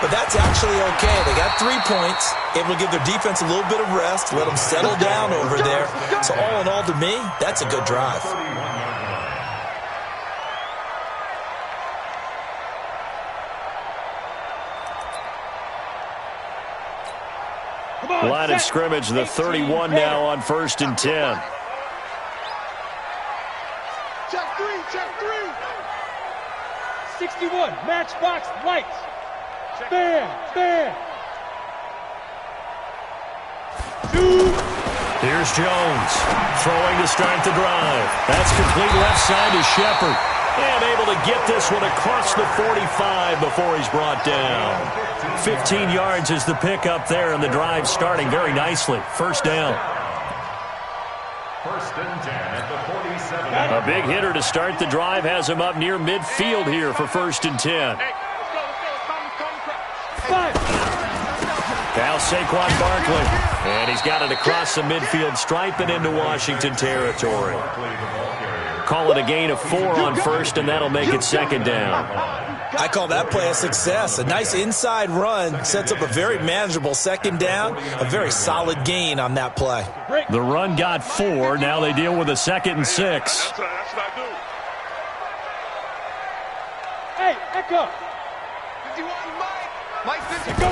Speaker 3: But that's actually okay. They got 3 points, able to give their defense a little bit of rest, let them settle down over there. So all in all, to me, that's a good drive.
Speaker 1: Line of scrimmage, the 31 now on 1st and 10.
Speaker 2: Check 3, check 3.
Speaker 4: 61, matchbox lights. Bam, bam. 2.
Speaker 1: Here's Jones throwing to start the drive. That's complete left side to Shepard. And able to get this one across the 45 before he's brought down. 15 yards is the pickup there, and the drive starting very nicely. 1st down.
Speaker 5: 1st and 10 at the 47.
Speaker 1: A big hitter to start the drive has him up near midfield here for 1st and 10. Now Saquon Barkley. And he's got it across the midfield stripe and into Washington territory. Call it a gain of 4 on 1st, and that'll make it 2nd down.
Speaker 3: I call that play a success. A nice inside run sets up a very manageable 2nd down. A very solid gain on that play.
Speaker 1: The run got 4. Now they deal with a 2nd and 6.
Speaker 2: That's what I do.
Speaker 4: Hey, Echo.
Speaker 2: 51, Mike 50, go.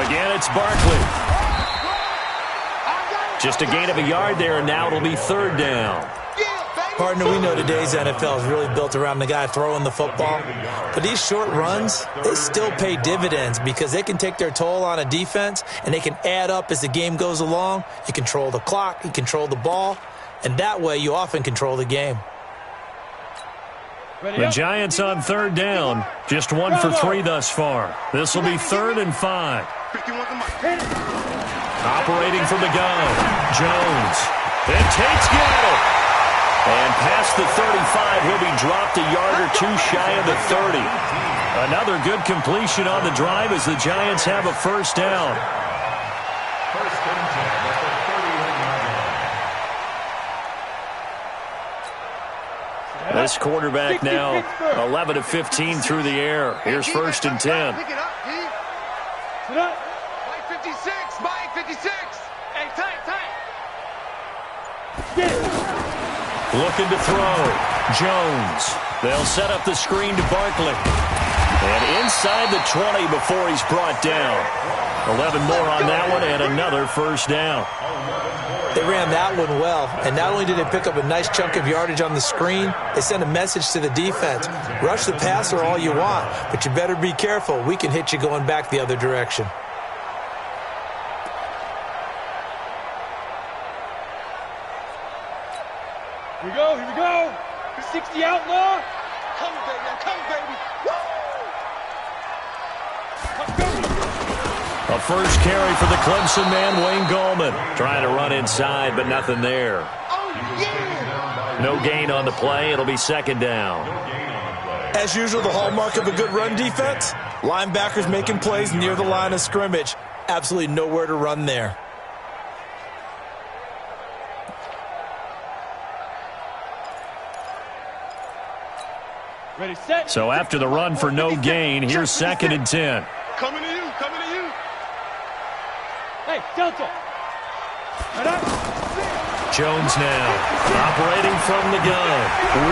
Speaker 1: Again, it's Barkley. Just a gain of a yard there, and now it'll be 3rd down.
Speaker 3: Partner, we know today's NFL is really built around the guy throwing the football. But these short runs, they still pay dividends because they can take their toll on a defense, and they can add up as the game goes along. You control the clock, you control the ball, and that way you often control the game.
Speaker 1: The Giants on 3rd down. Just 1 for 3 thus far. This will be 3rd and 5. Operating from the gun, Jones. And Tate's got it. And past the 35, he'll be dropped a yard or 2 shy of the 30. Another good completion on the drive as the Giants have a 1st down.
Speaker 5: 1st and 10 at the 31 yard line.
Speaker 1: This quarterback now 11 of 15 through the air. Here's 1st and 10.
Speaker 2: Pick it up, D.
Speaker 4: Sit up.
Speaker 2: Mike 56, Mike 56. Hey, tight.
Speaker 4: Get it.
Speaker 1: Looking to throw. Jones. They'll set up the screen to Barkley. And inside the 20 before he's brought down. 11 more on that one and another 1st down.
Speaker 3: They ran that one well, and not only did they pick up a nice chunk of yardage on the screen, they sent a message to the defense. Rush the passer all you want, but you better be careful. We can hit you going back the other direction.
Speaker 4: Here we go. 60 outlaw.
Speaker 2: Come, baby. Woo!
Speaker 1: A first carry for the Clemson man, Wayne Gallman. Trying to run inside, but nothing there.
Speaker 2: Oh, yeah.
Speaker 1: No gain on the play. It'll be 2nd down.
Speaker 3: As usual, the hallmark of a good run defense, linebackers making plays near the line of scrimmage. Absolutely nowhere to run there.
Speaker 4: Ready, set.
Speaker 1: So after the run for no gain, here's 2nd and 10.
Speaker 2: Coming to you.
Speaker 4: Hey, Delta. Right up.
Speaker 1: Jones now operating from the gun.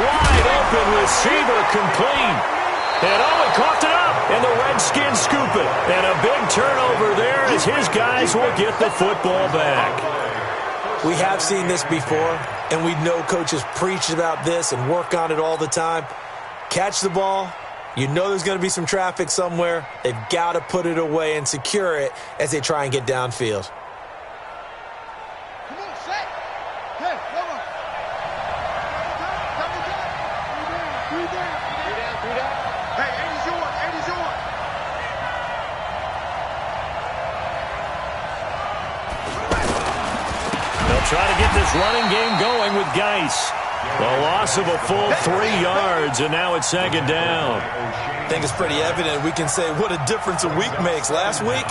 Speaker 1: Wide open receiver complete. And coughed it up, and the Redskins scoop it. And a big turnover there as his guys will get the football back.
Speaker 3: We have seen this before, and we know coaches preach about this and work on it all the time. Catch the ball, You know there's going to be some traffic somewhere. They've got to put it away and secure it as they try and get downfield.
Speaker 2: Come on, set. Hey, come on. Three down. Hey, 80's yours. 80's yours.
Speaker 1: They'll try to get this running game going with Geis. The loss of a full 3 yards, and now it's second down.
Speaker 3: I think it's pretty evident. We can say what a difference a week makes. Last week,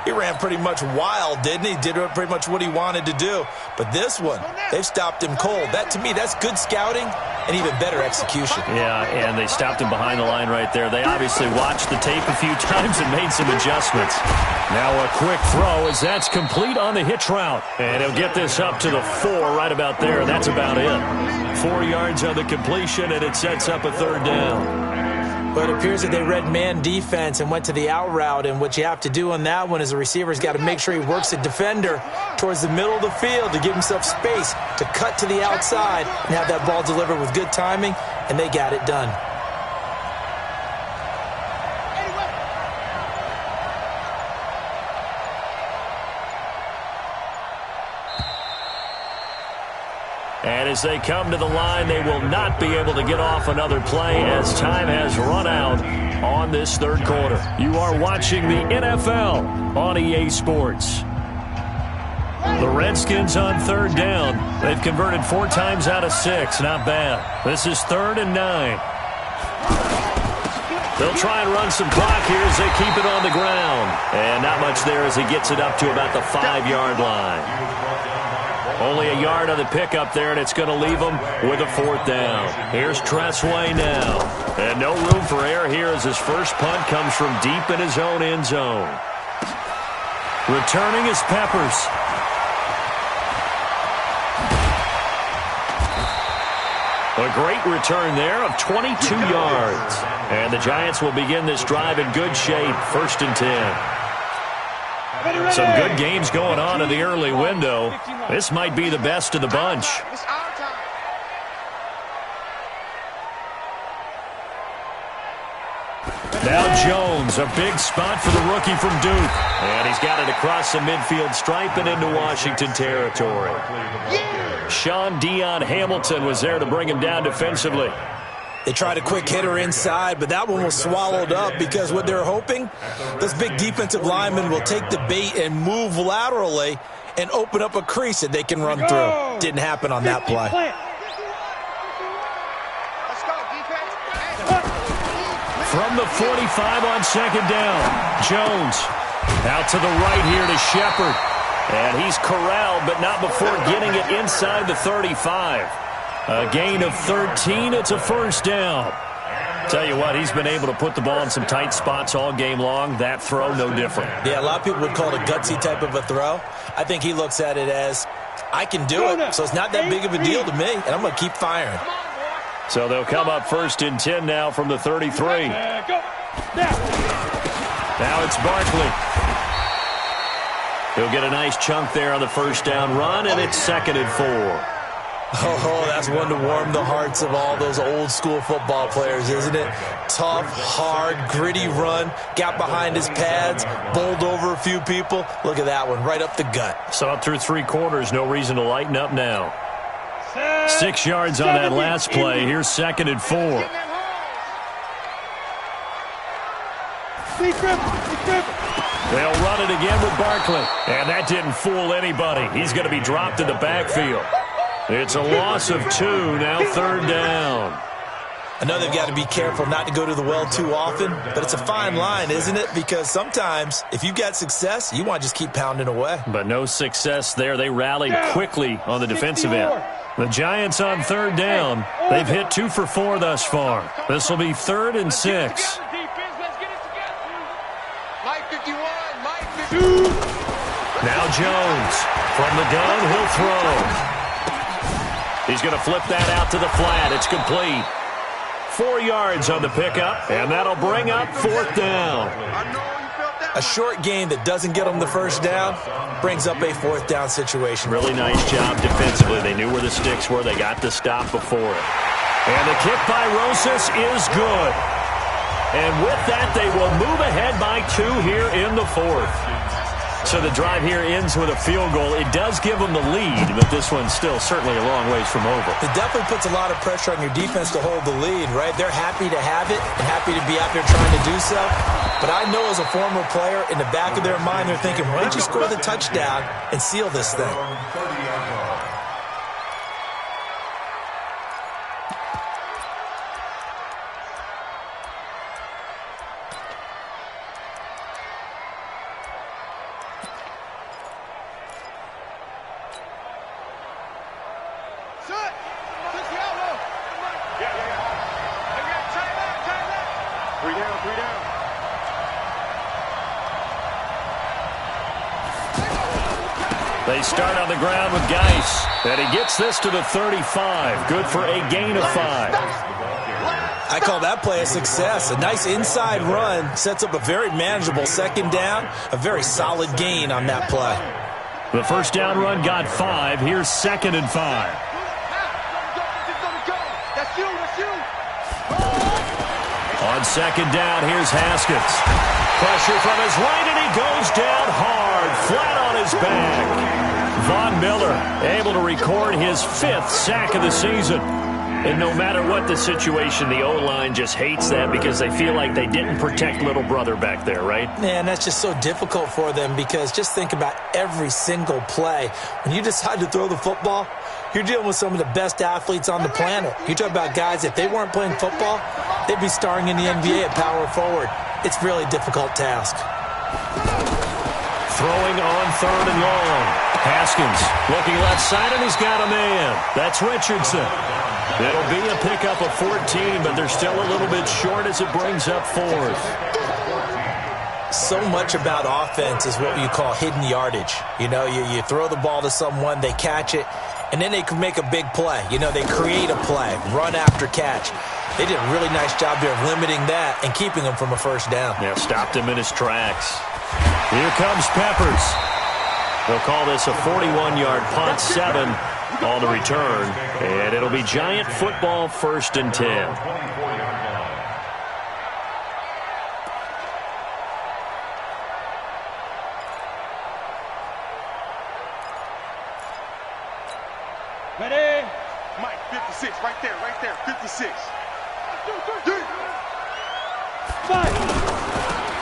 Speaker 3: he ran pretty much wild, didn't he? Did pretty much what he wanted to do. But this one, they've stopped him cold. That, to me, that's good scouting and even better execution.
Speaker 1: Yeah, and they stopped him behind the line right there. They obviously watched the tape a few times and made some adjustments. Now a quick throw as that's complete on the hitch route. And he'll get this up to the 4 right about there. That's about it. 4 yards on the completion, and it sets up a third down.
Speaker 3: But it appears that they read man defense and went to the out route, and what you have to do on that one is the receiver's got to make sure he works the defender towards the middle of the field to give himself space to cut to the outside and have that ball delivered with good timing, and they got it done.
Speaker 1: And as they come to the line, they will not be able to get off another play as time has run out on this third quarter. You are watching the NFL on EA Sports. The Redskins on third down. They've converted 4 times out of 6. Not bad. This is 3rd and 9. They'll try and run some clock here as they keep it on the ground. And not much there as he gets it up to about the 5-yard line. Only a yard on the pickup there, and it's going to leave them with a 4th down. Here's Tressway now. And no room for error here as his first punt comes from deep in his own end zone. Returning is Peppers. A great return there of 22 yards. And the Giants will begin this drive in good shape, 1st and 10. Some good games going on in the early window. This might be the best of the bunch. Now Jones, a big spot for the rookie from Duke. And he's got it across the midfield stripe and into Washington territory. Sean Dion Hamilton was there to bring him down defensively.
Speaker 3: They tried a quick hitter inside, but that one was swallowed up because what they're hoping, this big defensive lineman will take the bait and move laterally and open up a crease that they can run through. Didn't happen on that play.
Speaker 1: From the 45 on second down, Jones out to the right here to Shepard. And he's corralled, but not before getting it inside the 35. A gain of 13. It's a 1st down. Tell you what, he's been able to put the ball in some tight spots all game long. That throw, no different.
Speaker 3: Yeah, a lot of people would call it a gutsy type of a throw. I think he looks at it as, I can do it, so it's not that big of a deal to me, and I'm going to keep firing.
Speaker 1: So they'll come up 1st and 10 now from the 33. Now it's Barkley. He'll get a nice chunk there on the 1st down run, and it's 2nd and 4.
Speaker 3: Oh, that's one to warm the hearts of all those old-school football players, isn't it? Tough, hard, gritty run, got behind his pads, bowled over a few people. Look at that one, right up the gut.
Speaker 1: Saw it through 3 quarters, no reason to lighten up now. 6 yards on that last play. Here's 2nd and 4. They'll run it again with Barkley. And that didn't fool anybody. He's going to be dropped in the backfield. It's a loss of 2, now 3rd down.
Speaker 3: I know they've got to be careful not to go to the well too often, but it's a fine line, isn't it? Because sometimes, if you've got success, you want to just keep pounding away.
Speaker 1: But no success there. They rallied quickly on the defensive end. The Giants on 3rd down. They've hit 2 for 4 thus far. This will be 3rd and 6. Now Jones. From the gun, he'll throw. He's going to flip that out to the flat. It's complete. 4 yards on the pickup, and that'll bring up 4th down.
Speaker 3: A short gain that doesn't get them the 1st down brings up a 4th down situation.
Speaker 1: Really nice job defensively. They knew where the sticks were. They got the stop before it. And the kick by Rosas is good. And with that, they will move ahead by 2 here in the fourth. So the drive here ends with a field goal. It does give them the lead, but this one's still certainly a long ways from over.
Speaker 3: It definitely puts a lot of pressure on your defense to hold the lead, right? They're happy to have it and happy to be out there trying to do so. But I know as a former player, in the back of their mind, they're thinking, why don't you score the touchdown and seal this thing?
Speaker 1: They start on the ground with Geis, and he gets this to the 35. Good for a gain of 5.
Speaker 3: I call that play a success. A nice inside run sets up a very manageable second down, a very solid gain on that play.
Speaker 1: The first down run got 5. Here's 2nd and 5. On 2nd down, here's Haskins. Pressure from his right, and he goes down hard, flat on his back. Von Miller able to record his 5th sack of the season. And no matter what the situation, the O-line just hates that because they feel like they didn't protect little brother back there, right?
Speaker 3: Man, that's just so difficult for them because just think about every single play. When you decide to throw the football, you're dealing with some of the best athletes on the planet. You talk about guys, if they weren't playing football, they'd be starring in the NBA at power forward. It's a really difficult task.
Speaker 1: Throwing on 3rd and long. Haskins looking left side, and he's got a man. That's Richardson. It'll be a pickup of 14, but they're still a little bit short as it brings up 4th.
Speaker 3: So much about offense is what you call hidden yardage. You know, you throw the ball to someone, they catch it, and then they can make a big play. You know, they create a play, run after catch. They did a really nice job there of limiting that and keeping him from a first down.
Speaker 1: Yeah, stopped him in his tracks. Here comes Peppers. They'll call this a 41-yard punt, 7 on the return. And it'll be Giant football, 1st and 10.
Speaker 4: Ready?
Speaker 2: Mike, 56, right there, 56.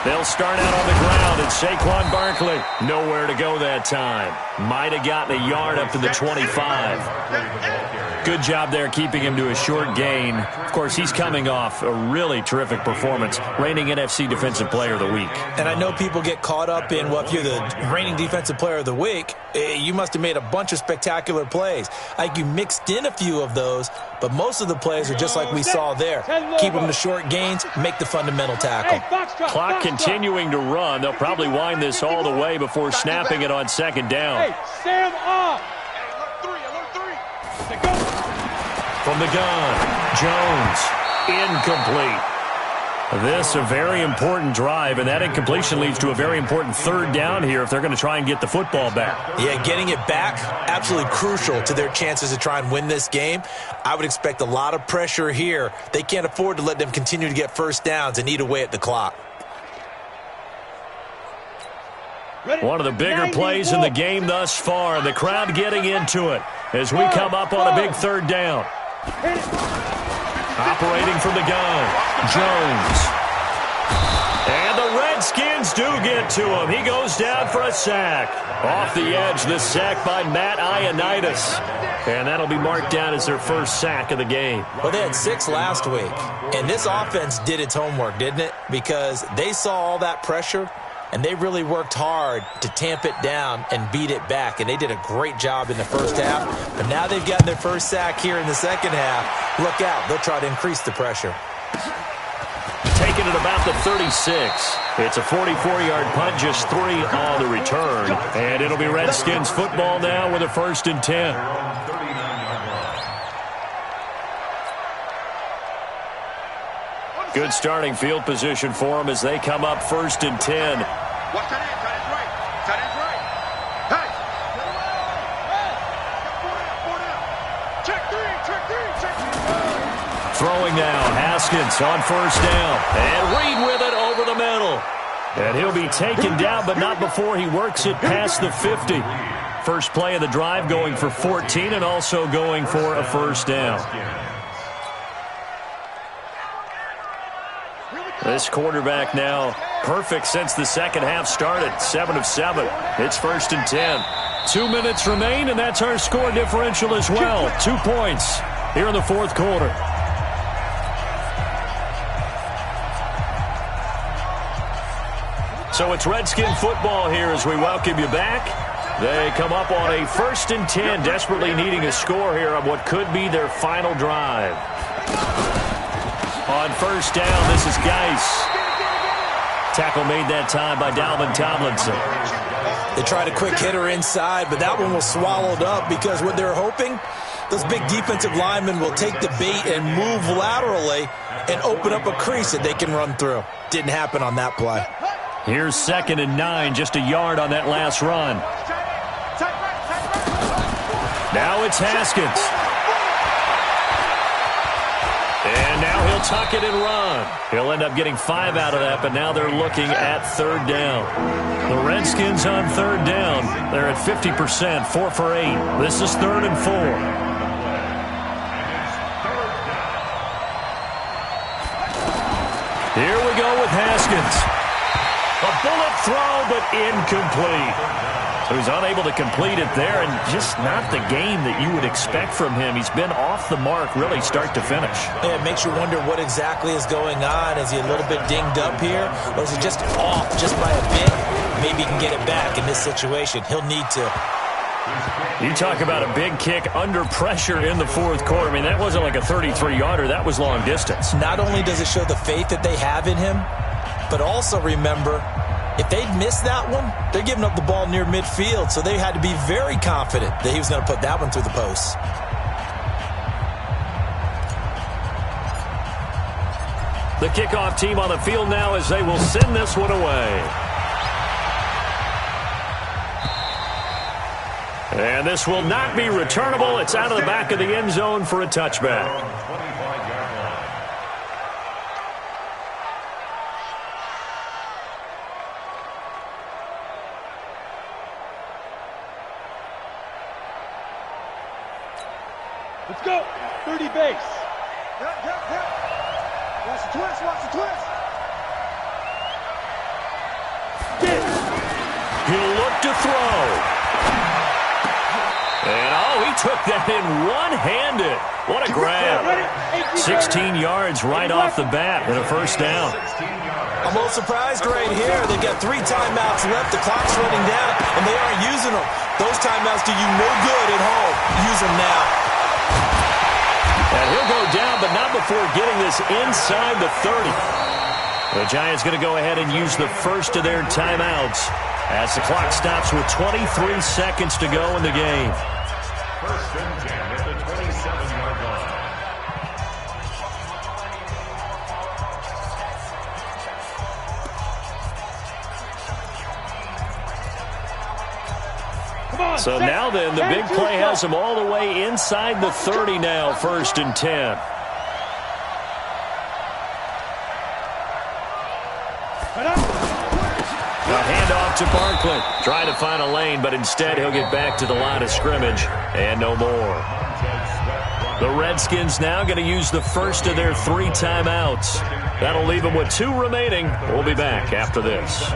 Speaker 1: They'll start out on the ground, and Saquon Barkley nowhere to go that time. Might have gotten a yard up to the 25. Good job there keeping him to a short gain. Of course, he's coming off a really terrific performance, reigning NFC Defensive Player of the Week.
Speaker 3: And I know people get caught up in, well, if you're the reigning Defensive Player of the Week, you must have made a bunch of spectacular plays. Like you mixed in a few of those, but most of the plays are just like we saw there. Keep them to short gains, make the fundamental tackle.
Speaker 1: Clock continuing to run. They'll probably wind this all the way before snapping it on 2nd down.
Speaker 4: Hey, stand up.
Speaker 1: From the gun, Jones, incomplete. This a very important drive, and that incompletion leads to a very important 3rd down here if they're going to try and get the football back.
Speaker 3: Yeah, getting it back, absolutely crucial to their chances to try and win this game. I would expect a lot of pressure here. They can't afford to let them continue to get first downs and eat away at the clock.
Speaker 1: One of the bigger plays in the game thus far. The crowd getting into it as we come up on a big 3rd down. Operating from the gun, Jones. And the Redskins do get to him. He goes down for a sack. Off the edge, the sack by Matt Ioannidis. And that'll be marked down as their 1st sack of the game.
Speaker 3: Well, they had 6 last week. And this offense did its homework, didn't it? Because they saw all that pressure, and they really worked hard to tamp it down and beat it back. And they did a great job in the first half. But now they've gotten their 1st sack here in the second half. Look out. They'll try to increase the pressure.
Speaker 1: Taking it about the 36. It's a 44-yard punt, just 3 on the return. And it'll be Redskins football now with a 1st and 10. Good starting field position for them as they come up 1st and 10.
Speaker 2: Watch that end, tight end's right. Tight end's right. Hey! Four down. Check three.
Speaker 1: Throwing now, Haskins. Haskins on first down. And Reed with it over the middle. And he'll be taken down, but not before he works it past the 50. First play of the drive going for 14 and also going for a first down. This quarterback now perfect since the second half started. 7 of 7. It's 1st and 10. 2 minutes remain, and that's our score differential as well. 2 points here in the fourth quarter. So it's Redskin football here as we welcome you back. They come up on a 1st and 10, desperately needing a score here on what could be their final drive. On first down, this is Geis. Tackle made that time by Dalvin Tomlinson.
Speaker 3: They tried a quick hitter inside, but that one was swallowed up because what they're hoping, those big defensive linemen will take the bait and move laterally and open up a crease that they can run through. Didn't happen on that play.
Speaker 1: Here's 2nd and 9, just a yard on that last run. Now it's Haskins. And now he'll tuck it and run. He'll end up getting 5 out of that, but now they're looking at 3rd down. The Redskins on 3rd down. They're at 50%, 4 for 8. This is 3rd and 4. Here we go with Haskins. A bullet throw, but incomplete. So he's unable to complete it there, and just not the game that you would expect from him. He's been off the mark, really, start to finish.
Speaker 3: Yeah, it makes you wonder what exactly is going on. Is he a little bit dinged up here, or is he just off just by a bit? Maybe he can get it back in this situation. He'll need to.
Speaker 1: You talk about a big kick under pressure in the fourth quarter. I mean, that wasn't like a 33-yarder. That was long distance.
Speaker 3: Not only does it show the faith that they have in him, but also remember, if they'd missed that one, they're giving up the ball near midfield, so they had to be very confident that he was going to put that one through the post.
Speaker 1: The kickoff team on the field now as they will send this one away. And this will not be returnable. It's out of the back of the end zone for a touchback.
Speaker 4: Let's go. 30 base.
Speaker 2: Yep. Watch the twist.
Speaker 1: He'll look to throw. And, he took that in one-handed. What a grab. 16 yards right off the bat and a first down.
Speaker 3: I'm a little surprised right here. They've got 3 timeouts left. The clock's running down, and they aren't using them. Those timeouts do you no good at home. Use them now.
Speaker 1: And he'll go down, but not before getting this inside the 30. The Giants going to go ahead and use the first of their timeouts as the clock stops with 23 seconds to go in the game.
Speaker 5: 1st and 10 at the 27-yard line.
Speaker 1: So now then, the big play has them all the way inside the 30 now, 1st and 10. A handoff to Barkley. Trying to find a lane, but instead he'll get back to the line of scrimmage and no more. The Redskins now going to use the first of their 3 timeouts. That'll leave them with 2 remaining. We'll be back after this.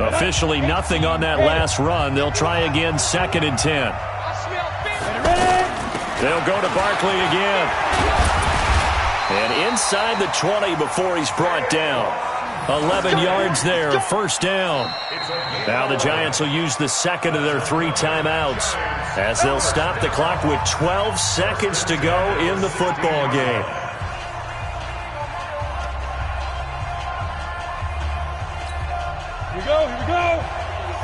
Speaker 1: Officially nothing on that last run. They'll try again, 2nd and 10. They'll go to Barkley again. And inside the 20 before he's brought down. 11 yards there, 1st down. Now the Giants will use the 2nd of their 3 timeouts as they'll stop the clock with 12 seconds to go in the football game.
Speaker 4: Here we go.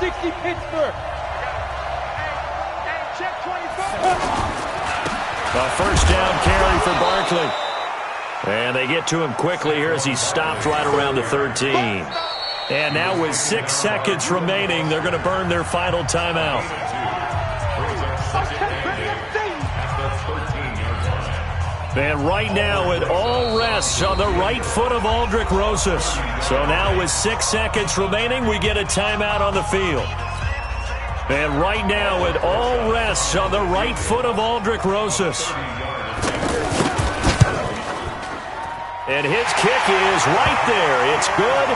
Speaker 4: 60 Pittsburgh.
Speaker 2: Check 24.
Speaker 1: A 1st down carry for Barkley. And they get to him quickly here as he stopped right around the 13. And now with 6 seconds remaining, they're going to burn their final timeout. And right now it all rests on the right foot of Aldrick Rosas. So now with 6 seconds remaining, we get a timeout on the field. And right now it all rests on the right foot of Aldrick Rosas. And his kick is right there. It's good.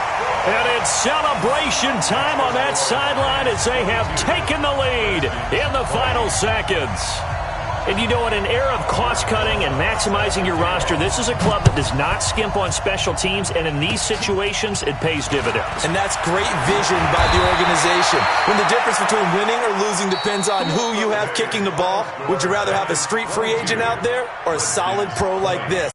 Speaker 1: And it's celebration time on that sideline as they have taken the lead in the final seconds. And you know, in an era of cost-cutting and maximizing your roster, this is a club that does not skimp on special teams, and in these situations, it pays dividends.
Speaker 3: And that's great vision by the organization. When the difference between winning or losing depends on who you have kicking the ball, would you rather have a street free agent out there or a solid pro like this?